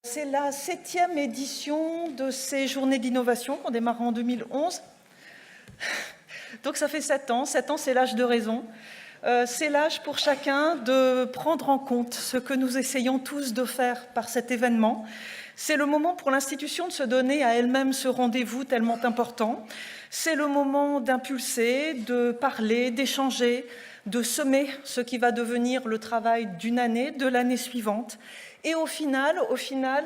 C'est la 7e édition de ces journées d'innovation qu'on démarre en 2011. Donc ça fait 7 ans. 7 ans, c'est l'âge de raison. C'est l'âge pour chacun de prendre en compte ce que nous essayons tous de faire par cet événement. C'est le moment pour l'institution de se donner à elle-même ce rendez-vous tellement important. C'est le moment d'impulser, de parler, d'échanger, de semer ce qui va devenir le travail d'une année, de l'année suivante. Et au final,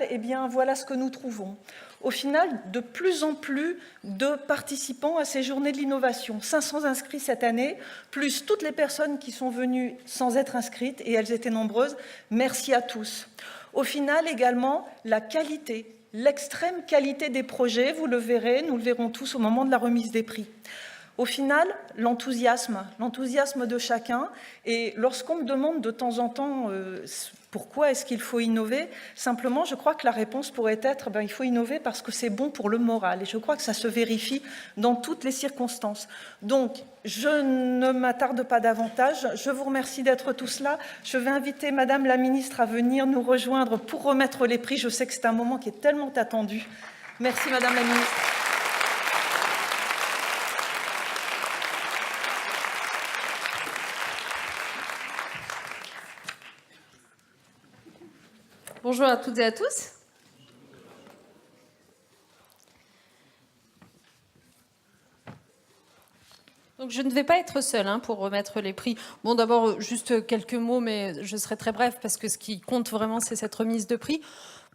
eh bien, voilà ce que nous trouvons. Au final, de plus en plus de participants à ces journées de l'innovation. 500 inscrits cette année, plus toutes les personnes qui sont venues sans être inscrites, et elles étaient nombreuses. Merci à tous. Au final, également, la qualité, l'extrême qualité des projets, vous le verrez, nous le verrons tous au moment de la remise des prix. Au final, l'enthousiasme de chacun. Et lorsqu'on me demande de temps en temps pourquoi est-ce qu'il faut innover, simplement, je crois que la réponse pourrait être il faut innover parce que c'est bon pour le moral. Et je crois que ça se vérifie dans toutes les circonstances. Donc, je ne m'attarde pas davantage. Je vous remercie d'être tous là. Je vais inviter Madame la Ministre à venir nous rejoindre pour remettre les prix. Je sais que c'est un moment qui est tellement attendu. Merci Madame la Ministre. Bonjour à toutes et à tous. Donc je ne vais pas être seule pour remettre les prix. Bon, d'abord, juste quelques mots, mais je serai très bref parce que ce qui compte vraiment, c'est cette remise de prix.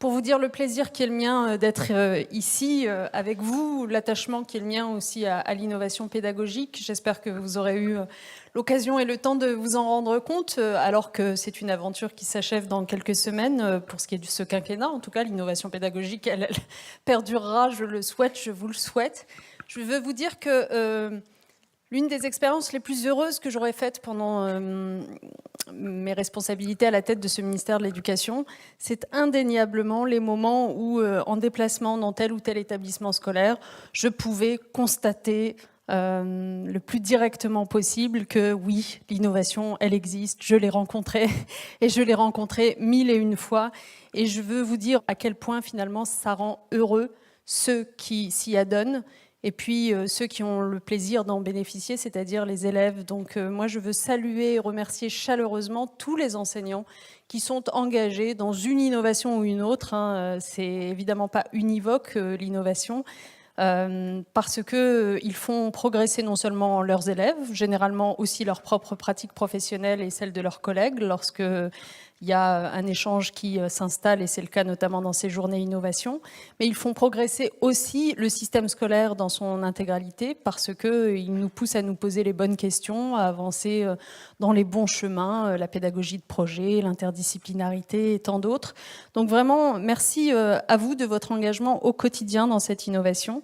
Pour vous dire le plaisir qui est le mien d'être ici avec vous, l'attachement qui est le mien aussi à l'innovation pédagogique. J'espère que vous aurez eu l'occasion et le temps de vous en rendre compte, alors que c'est une aventure qui s'achève dans quelques semaines, pour ce qui est de ce quinquennat. En tout cas, l'innovation pédagogique, elle perdurera, je le souhaite, je vous le souhaite. Je veux vous dire que l'une des expériences les plus heureuses que j'aurais faites pendant mes responsabilités à la tête de ce ministère de l'Éducation, c'est indéniablement les moments où, en déplacement dans tel ou tel établissement scolaire, je pouvais constater le plus directement possible que oui, l'innovation, elle existe, je l'ai rencontrée, et je l'ai rencontrée 1001 fois, et je veux vous dire à quel point finalement ça rend heureux ceux qui s'y adonnent, et puis ceux qui ont le plaisir d'en bénéficier, c'est-à-dire les élèves. Donc moi, je veux saluer et remercier chaleureusement tous les enseignants qui sont engagés dans une innovation ou une autre. C'est évidemment pas univoque, l'innovation, parce qu'ils font progresser non seulement leurs élèves, généralement aussi leurs propres pratiques professionnelles et celles de leurs collègues, lorsque il y a un échange qui s'installe, et c'est le cas notamment dans ces journées innovation, mais ils font progresser aussi le système scolaire dans son intégralité parce qu'ils nous poussent à nous poser les bonnes questions, à avancer dans les bons chemins, la pédagogie de projet, l'interdisciplinarité et tant d'autres. Donc vraiment, merci à vous de votre engagement au quotidien dans cette innovation.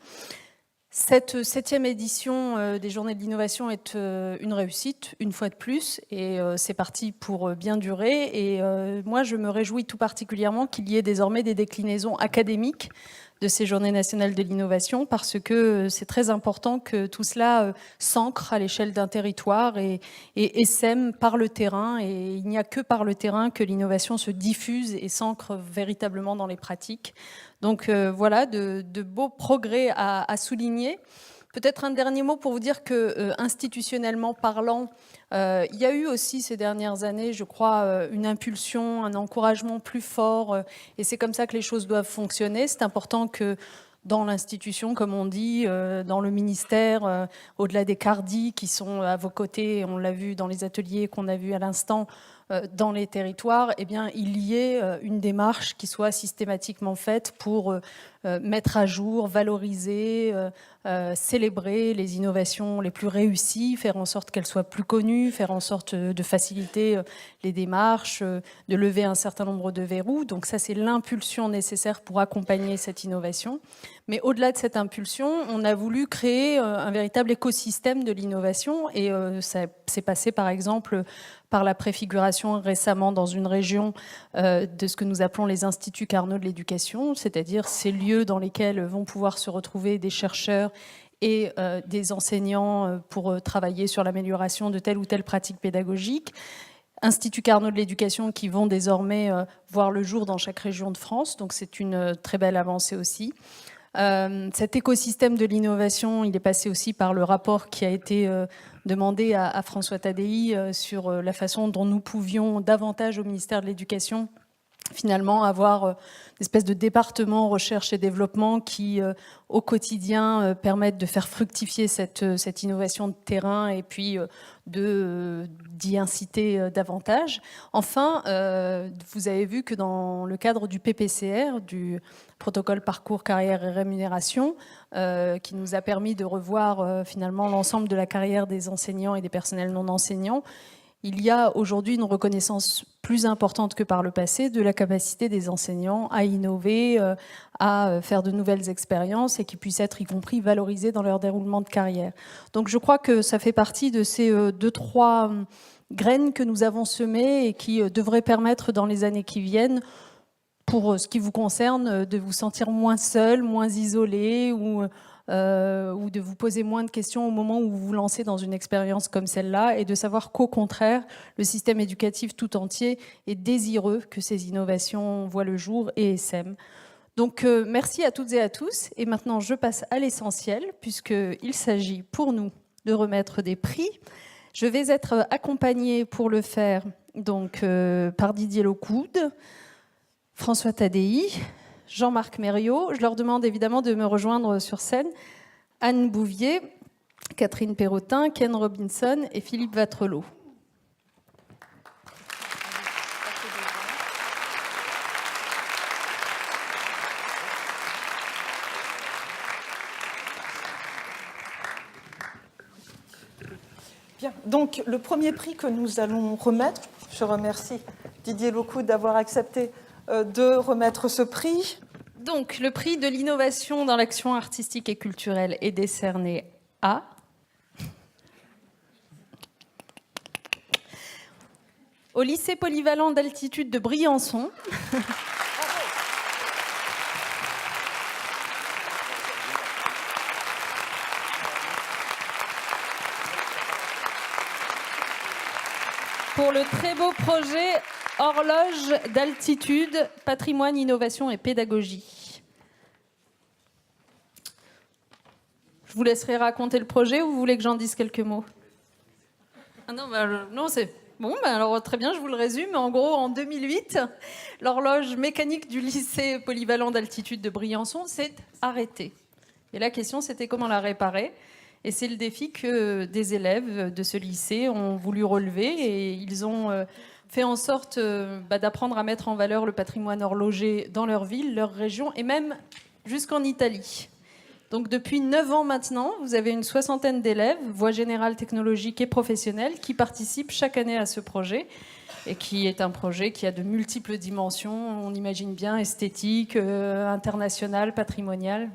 Cette 7e édition des Journées de l'innovation est une réussite, une fois de plus, et c'est parti pour bien durer. Et moi, je me réjouis tout particulièrement qu'il y ait désormais des déclinaisons académiques de ces Journées nationales de l'innovation, parce que c'est très important que tout cela s'ancre à l'échelle d'un territoire et sème par le terrain. Et il n'y a que par le terrain que l'innovation se diffuse et s'ancre véritablement dans les pratiques. Donc voilà, de beaux progrès à souligner. Peut-être un dernier mot pour vous dire que, institutionnellement parlant, il y a eu aussi ces dernières années, je crois, une impulsion, un encouragement plus fort, et c'est comme ça que les choses doivent fonctionner. C'est important que dans l'institution, comme on dit, dans le ministère, au-delà des cardis qui sont à vos côtés, on l'a vu dans les ateliers qu'on a vus à l'instant, dans les territoires, eh bien, il y ait une démarche qui soit systématiquement faite pour mettre à jour, valoriser, célébrer les innovations les plus réussies, faire en sorte qu'elles soient plus connues, faire en sorte de faciliter les démarches, de lever un certain nombre de verrous. Donc ça, c'est l'impulsion nécessaire pour accompagner cette innovation. Mais au-delà de cette impulsion, on a voulu créer un véritable écosystème de l'innovation, et ça s'est passé par exemple par la préfiguration récemment dans une région de ce que nous appelons les instituts Carnot de l'éducation, c'est-à-dire ces lieux dans lesquels vont pouvoir se retrouver des chercheurs et des enseignants pour travailler sur l'amélioration de telle ou telle pratique pédagogique. Institut Carnot de l'éducation qui vont désormais voir le jour dans chaque région de France. Donc c'est une très belle avancée aussi. Cet écosystème de l'innovation, il est passé aussi par le rapport qui a été demandé à François Tadei sur la façon dont nous pouvions davantage au ministère de l'Éducation finalement avoir une espèce de département recherche et développement qui, au quotidien, permettent de faire fructifier cette innovation de terrain et puis d'y inciter davantage. Enfin, vous avez vu que dans le cadre du PPCR, du protocole parcours, carrière et rémunération, qui nous a permis de revoir finalement l'ensemble de la carrière des enseignants et des personnels non enseignants, il y a aujourd'hui une reconnaissance plus importante que par le passé de la capacité des enseignants à innover, à faire de nouvelles expériences et qui puissent être y compris valorisés dans leur déroulement de carrière. Donc je crois que ça fait partie de ces 2-3 graines que nous avons semées et qui devraient permettre dans les années qui viennent, pour ce qui vous concerne, de vous sentir moins seul, moins isolé ou de vous poser moins de questions au moment où vous vous lancez dans une expérience comme celle-là et de savoir qu'au contraire, le système éducatif tout entier est désireux que ces innovations voient le jour et essaiment. Donc merci à toutes et à tous. Et maintenant, je passe à l'essentiel, puisqu'il s'agit pour nous de remettre des prix. Je vais être accompagnée pour le faire donc, par Didier Locoud, François Tadei, Jean-Marc Mériot. Je leur demande évidemment de me rejoindre sur scène. Anne Bouvier, Catherine Perrotin, Ken Robinson et Philippe Vatrelot. Bien, donc le premier prix que nous allons remettre, je remercie Didier Locoud d'avoir accepté de remettre ce prix. Donc, le prix de l'innovation dans l'action artistique et culturelle est décerné à au lycée polyvalent d'altitude de Briançon. Pour le très beau projet Horloge d'altitude, patrimoine, innovation et pédagogie. Je vous laisserai raconter le projet ou vous voulez que j'en dise quelques mots? Ah non, non, c'est bon. Alors très bien, je vous le résume. En gros, en 2008, l'horloge mécanique du lycée polyvalent d'altitude de Briançon s'est arrêtée. Et la question, c'était comment la réparer. Et c'est le défi que des élèves de ce lycée ont voulu relever et ils ont fait en sorte d'apprendre à mettre en valeur le patrimoine horloger dans leur ville, leur région et même jusqu'en Italie. Donc depuis 9 ans maintenant, vous avez une 60aine d'élèves, voie générale, technologique et professionnelle, qui participent chaque année à ce projet et qui est un projet qui a de multiples dimensions, on imagine bien, esthétique, internationale, patrimoniale.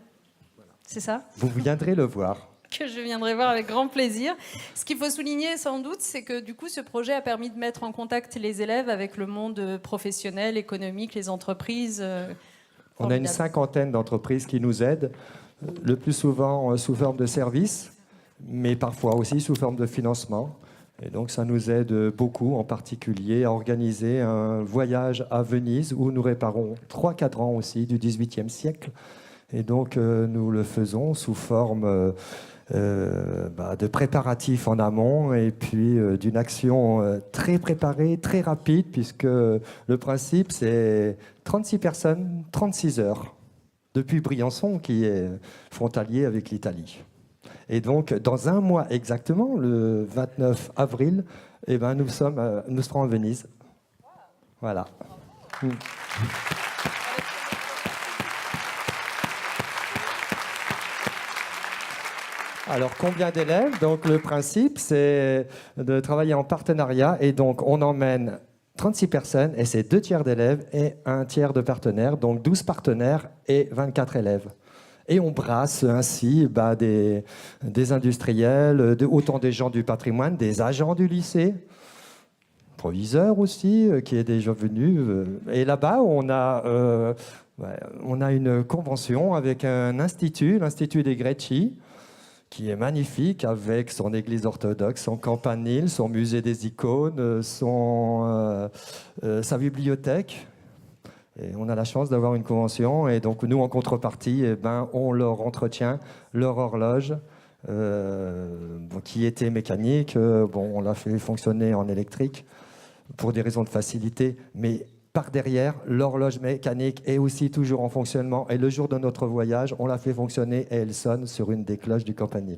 C'est ça ? Vous viendrez le voir. Que je viendrai voir avec grand plaisir. Ce qu'il faut souligner sans doute, c'est que du coup, ce projet a permis de mettre en contact les élèves avec le monde professionnel, économique, les entreprises. On a une 50aine d'entreprises qui nous aident, le plus souvent sous forme de services, mais parfois aussi sous forme de financement. Et donc ça nous aide beaucoup, en particulier à organiser un voyage à Venise où nous réparons 3 cadrans aussi du XVIIIe siècle. Et donc nous le faisons sous forme de préparatifs en amont et puis d'une action très préparée, très rapide, puisque le principe c'est 36 personnes, 36 heures, depuis Briançon qui est frontalier avec l'Italie. Et donc dans un mois exactement, le 29 avril, nous serons à Venise. Voilà. Alors, combien d'élèves? Donc, le principe, c'est de travailler en partenariat. Et donc, on emmène 36 personnes, et c'est 2 tiers d'élèves et 1 tiers de partenaires. Donc, 12 partenaires et 24 élèves. Et on brasse ainsi des industriels, autant des gens du patrimoine, des agents du lycée, proviseurs aussi, qui est déjà venu. Et là-bas, on a une convention avec un institut, l'Institut des Greci, qui est magnifique, avec son église orthodoxe, son campanile, son musée des icônes, sa bibliothèque. Et on a la chance d'avoir une convention, et donc nous, en contrepartie, on leur entretient leur horloge, qui était mécanique. On l'a fait fonctionner en électrique pour des raisons de facilité, mais par derrière, l'horloge mécanique est aussi toujours en fonctionnement, et le jour de notre voyage, on l'a fait fonctionner et elle sonne sur une des cloches du campanile.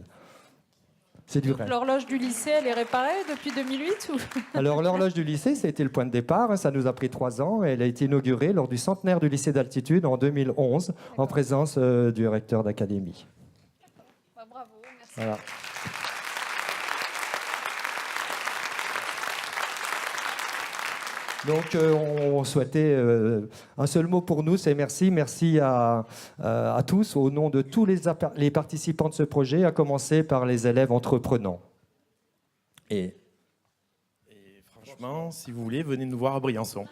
C'est du rêve. L'horloge du lycée, elle est réparée depuis 2008 ou... Alors, l'horloge du lycée, ça a été le point de départ. Ça nous a pris 3 ans. Elle a été inaugurée lors du centenaire du lycée d'altitude en 2011, en présence du recteur d'académie. Bravo, merci. Voilà. Donc, on souhaitait un seul mot pour nous, c'est merci. Merci à tous, au nom de tous les participants de ce projet, à commencer par les élèves entreprenants. Et franchement, si vous voulez, venez nous voir à Briançon.